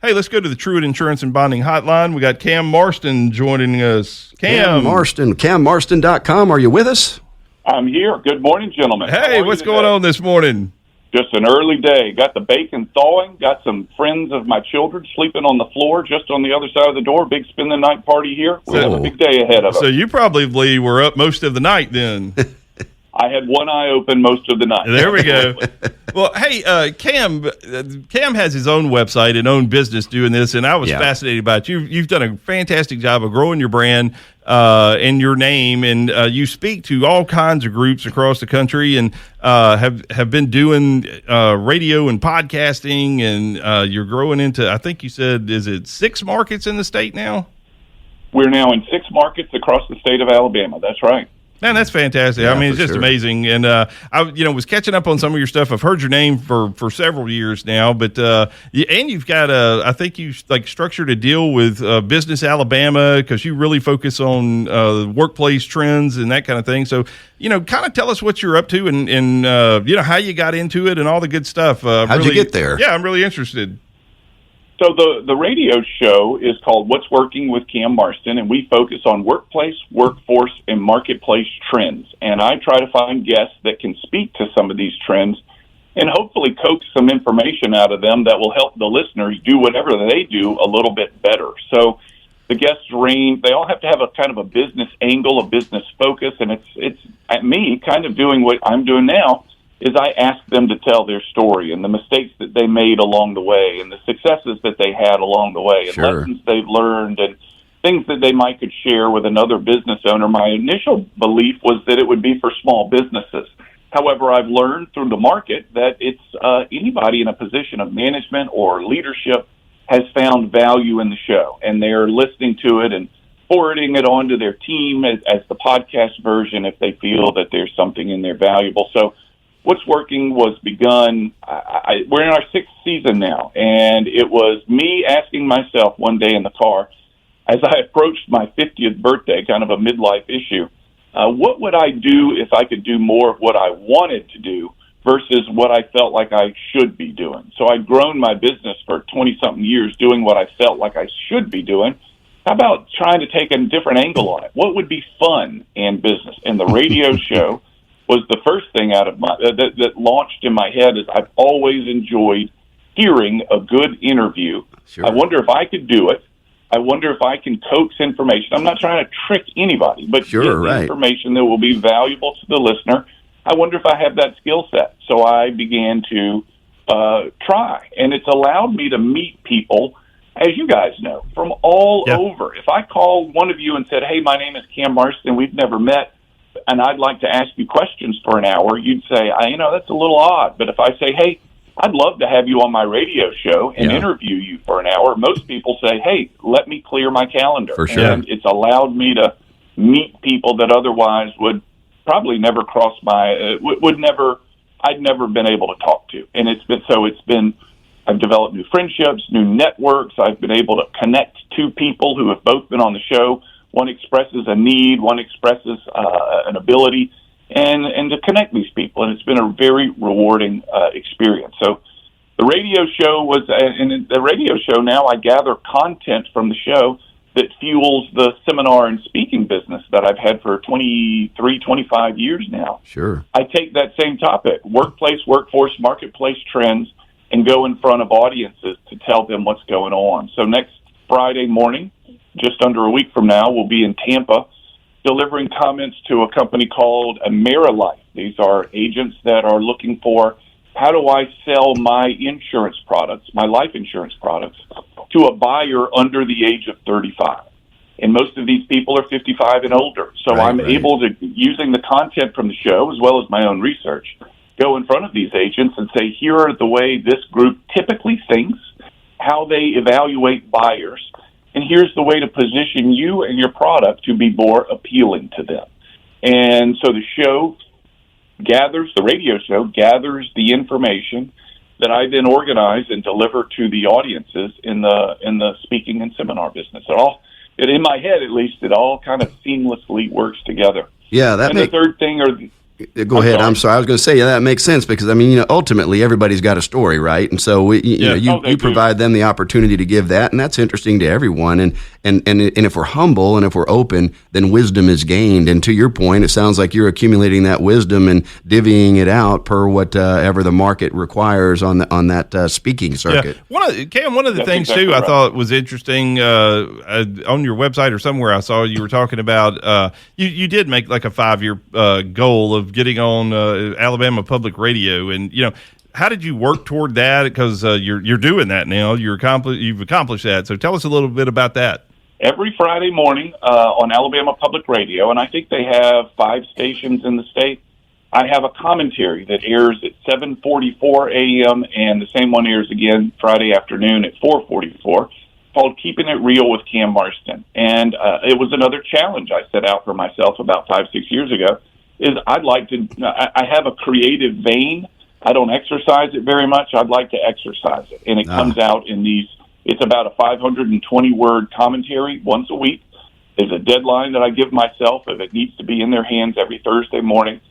Hey, let's go to the Truitt Insurance and Bonding Hotline. We got Cam Marston joining us. Cam Marston, CamMarston.com. Are you with us? I'm here. Good morning, gentlemen. Hey, what's going on this morning? Just an early day. Got the bacon thawing. Got some friends of my children sleeping on the floor just on the other side of the door. Big spend the night party here. We have a big day ahead of us. So you probably were up most of the night then. I had one eye open most of the night. There we go. Well, hey, Cam has his own website and own business doing this, and I was fascinated by it. You've done a fantastic job of growing your brand and your name, and you speak to all kinds of groups across the country, and have been doing radio and podcasting, and you're growing into, I think you said, is it 6 markets in the state now? We're now in 6 markets across the state of Alabama. That's right. Man, that's fantastic. Yeah, I mean, it's just sure. amazing. And I was catching up on some of your stuff. I've heard your name for several years now, but and you've got I think you structured a deal with Business Alabama because you really focus on workplace trends and that kind of thing. So, kind of tell us what you're up to and how you got into it and all the good stuff. How'd you get there? Yeah, I'm really interested. So the radio show is called What's Working with Cam Marston, and we focus on workplace, workforce, and marketplace trends. And I try to find guests that can speak to some of these trends and hopefully coax some information out of them that will help the listeners do whatever they do a little bit better. So the guests range, they all have to have a kind of a business angle, a business focus, and it's at me kind of doing what I'm doing now. Is I ask them to tell their story and the mistakes that they made along the way and the successes that they had along the way and lessons they've learned and things that they might could share with another business owner. My initial belief was that it would be for small businesses. However, I've learned through the market that it's anybody in a position of management or leadership has found value in the show, and they're listening to it and forwarding it on to their team as the podcast version if they feel that there's something in there valuable. So What's Working was begun. We're in our 6th season now, and it was me asking myself one day in the car as I approached my 50th birthday, kind of a midlife issue, what would I do if I could do more of what I wanted to do versus what I felt like I should be doing? So I'd grown my business for 20-something years doing what I felt like I should be doing. How about trying to take a different angle on it? What would be fun in business? And the radio show was the first thing out of my that launched in my head. Is I've always enjoyed hearing a good interview. Sure. I wonder if I could do it. I wonder if I can coax information. I'm not trying to trick anybody, but get information that will be valuable to the listener. I wonder if I have that skill set. So I began to try, and it's allowed me to meet people, as you guys know, from all over. If I called one of you and said, "Hey, my name is Cam Marston, we've never met, and I'd like to ask you questions for an hour," you'd say, that's a little odd. But if I say, "Hey, I'd love to have you on my radio show and interview you for an hour," most people say, "Hey, let me clear my calendar." For sure. And it's allowed me to meet people that otherwise would probably never cross my, I'd never been able to talk to. And I've developed new friendships, new networks. I've been able to connect 2 people who have both been on the show. One expresses a need, one expresses an ability, and to connect these people. And it's been a very rewarding experience. So the radio show in the radio show now I gather content from the show that fuels the seminar and speaking business that I've had for 23, 25 years now. Sure. I take that same topic, workplace, workforce, marketplace trends, and go in front of audiences to tell them what's going on. So next Friday morning, just under a week from now, we'll be in Tampa delivering comments to a company called AmeriLife. These are agents that are looking for, how do I sell my insurance products, my life insurance products, to a buyer under the age of 35. And most of these people are 55 and older. So I'm able to, using the content from the show as well as my own research, go in front of these agents and say, here are the way this group typically thinks, how they evaluate buyers, and here's the way to position you and your product to be more appealing to them. And so the radio show gathers the information that I then organize and deliver to the audiences in the speaking and seminar business. In my head, at least, it all kind of seamlessly works together. Yeah, the third thing are Go ahead. I'm sorry. I was going to say, that makes sense because, ultimately everybody's got a story, right? And so you provide them the opportunity to give that, and that's interesting to everyone. And if we're humble and if we're open, then wisdom is gained. And to your point, it sounds like you're accumulating that wisdom and divvying it out per whatever the market requires on that speaking circuit. Yeah. One of the things exactly too right. I thought was interesting on your website or somewhere I saw you were talking about you did make like a 5-year goal of getting on Alabama Public Radio, and how did you work toward that? Because you're doing that now. You've accomplished that. So tell us a little bit about that. Every Friday morning on Alabama Public Radio, and I think they have 5 stations in the state, I have a commentary that airs at 7:44 a.m. and the same one airs again Friday afternoon at 4:44, called Keeping It Real with Cam Marston. And it was another challenge I set out for myself about 5-6 years ago. I have a creative vein. I don't exercise it very much. I'd like to exercise it. And it comes out in it's about a 520-word commentary once a week. There's a deadline that I give myself if it needs to be in their hands every Thursday morning.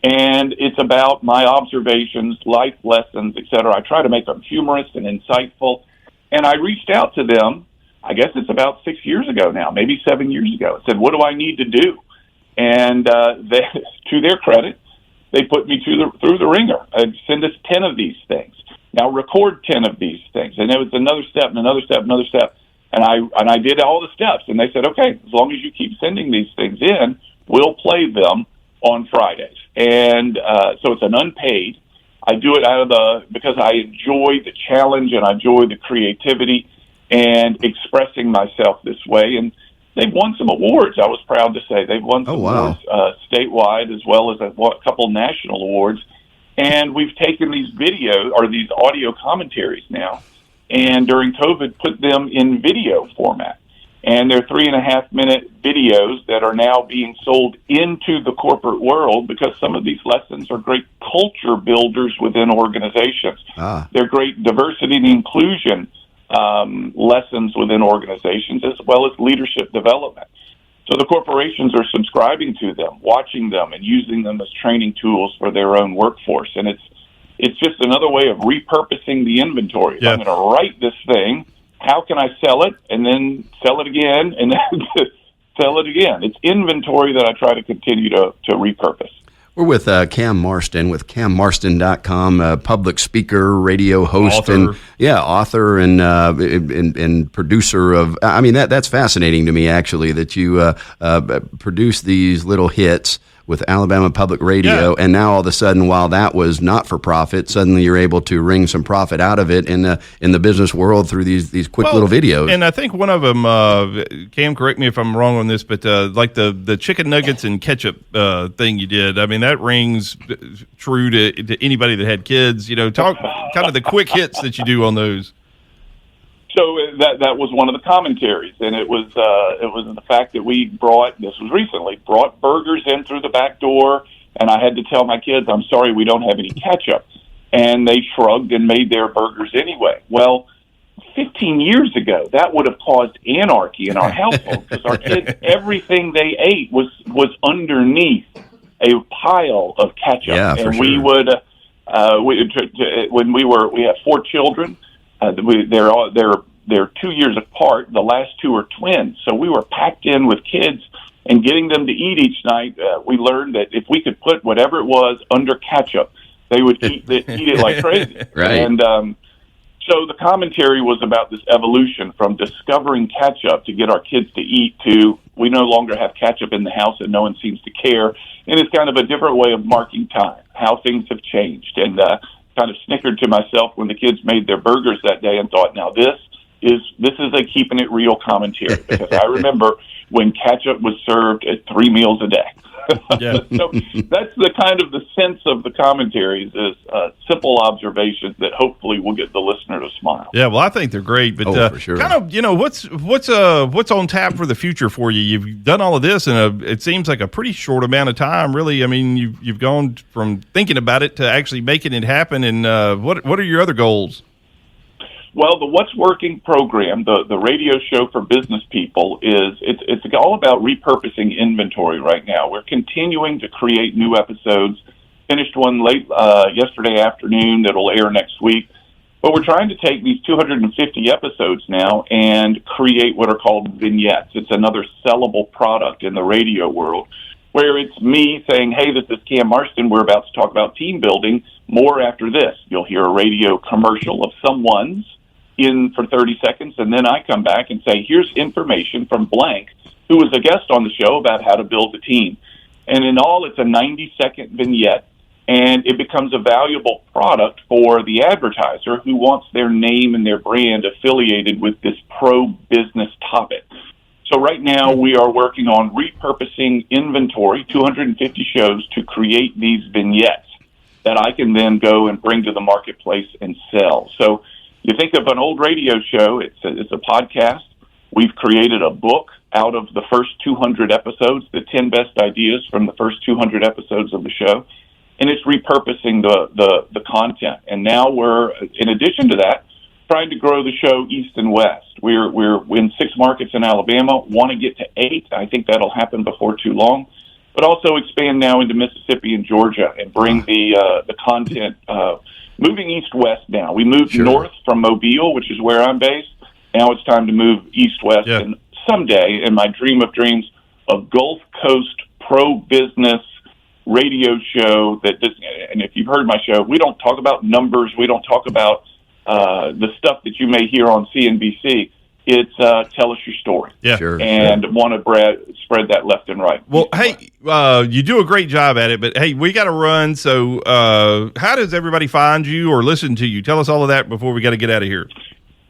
And it's about my observations, life lessons, etc. I try to make them humorous and insightful. And I reached out to them, I guess it's about 6 years ago now, maybe 7 years ago. I said, what do I need to do? And to their credit, they put me through the ringer and send us 10 of these things. Now record 10 of these things. And it was another step and another step, another step. And I did all the steps. And they said, okay, as long as you keep sending these things in, we'll play them on Fridays. And so it's an unpaid. I do it because I enjoy the challenge and I enjoy the creativity and expressing myself this way. And they've won some awards. I was proud to say they've won some awards statewide as well as a couple national awards. And we've taken these these audio commentaries now, and during COVID put them in video format. And they're 3.5-minute videos that are now being sold into the corporate world because some of these lessons are great culture builders within organizations. They're great diversity and inclusion lessons within organizations as well as leadership development. So the corporations are subscribing to them, watching them, and using them as training tools for their own workforce. And it's just another way of repurposing the inventory. Yeah. I'm going to write this thing. How can I sell it? And then sell it again, and then sell it again. It's inventory that I try to continue to repurpose. We're with Cam Marston with CamMarston.com, public speaker, radio host, author and producer of. I mean, that's fascinating to me actually that you produce these little hits with Alabama Public Radio, and now all of a sudden, while that was not for profit, suddenly you're able to wring some profit out of it in the business world through these quick little videos. And I think one of them, Cam, correct me if I'm wrong on this, but like the chicken nuggets and ketchup thing you did, I mean that rings true to anybody that had kids. Talk kind of the quick hits that you do on those. So that was one of the commentaries, and it was the fact that we brought burgers in through the back door, and I had to tell my kids, I'm sorry, we don't have any ketchup. And they shrugged and made their burgers anyway. Well, 15 years ago, that would have caused anarchy in our household because our kids, everything they ate was underneath a pile of ketchup. Yeah, and we would, we have 4 children. They're 2 years apart. The last 2 are twins. So we were packed in with kids and getting them to eat each night. We learned that if we could put whatever it was under ketchup, they would eat it like crazy. Right. And so the commentary was about this evolution from discovering ketchup to get our kids to eat to we no longer have ketchup in the house and no one seems to care. And it's kind of a different way of marking time, how things have changed. And kind of snickered to myself when the kids made their burgers that day and thought, now this is a keeping it real commentary because I remember when ketchup was served at 3 meals a day. Yeah. So that's the kind of the sense of the commentaries is simple observations that hopefully will get the listener to smile. Yeah, well, I think they're great, but for sure. kind of, what's on tap for the future for you? You've done all of this in it seems like a pretty short amount of time, really. I mean, you've gone from thinking about it to actually making it happen. And what are your other goals? Well, the What's Working program, the radio show for business people, it's all about repurposing inventory right now. We're continuing to create new episodes. Finished one late yesterday afternoon that'll air next week. But we're trying to take these 250 episodes now and create what are called vignettes. It's another sellable product in the radio world, where it's me saying, hey, this is Cam Marston. We're about to talk about team building. More after this. You'll hear a radio commercial of someone's in for 30 seconds, and then I come back and say, here's information from blank, who was a guest on the show about how to build a team. And in all, it's a 90-second vignette, and it becomes a valuable product for the advertiser who wants their name and their brand affiliated with this pro-business topic. So right now, we are working on repurposing inventory, 250 shows, to create these vignettes that I can then go and bring to the marketplace and sell. So you think of an old radio show, it's a podcast. We've created a book out of the first 200 episodes, the 10 best ideas from the first 200 episodes of the show, and it's repurposing the content. And now we're, in addition to that, trying to grow the show east and west. We're in 6 markets in Alabama, want to get to 8. I think that'll happen before too long, but also expand now into Mississippi and Georgia and bring the content moving east-west now. We moved north from Mobile, which is where I'm based. Now it's time to move east-west. Yeah. And someday, in my dream of dreams, a Gulf Coast pro-business radio show and if you've heard my show, we don't talk about numbers. We don't talk about the stuff that you may hear on CNBC. It's tell us your story. Yeah, and want to spread that left and right. Well, hey, you do a great job at it, but hey, we got to run. So how does everybody find you or listen to you? Tell us all of that before we got to get out of here.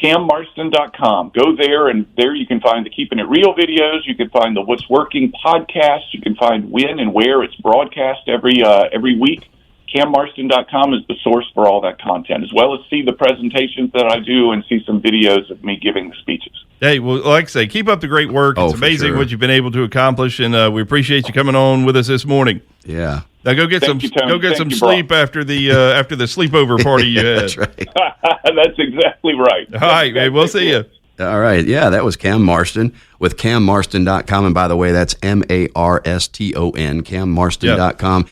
CamMarston.com. Go there, and there you can find the Keeping It Real videos. You can find the What's Working podcast. You can find when and where it's broadcast every week. CamMarston.com is the source for all that content, as well as see the presentations that I do and see some videos of me giving the speeches. Hey, well, like I say, keep up the great work. It's amazing what you've been able to accomplish, and we appreciate you coming on with us this morning. Yeah. Now go get some sleep after the sleepover party you had. That's right. That's exactly right. All right, man. We'll see you. All right. Yeah, that was Cam Marston with CamMarston.com. And by the way, that's MARSTON, CamMarston.com.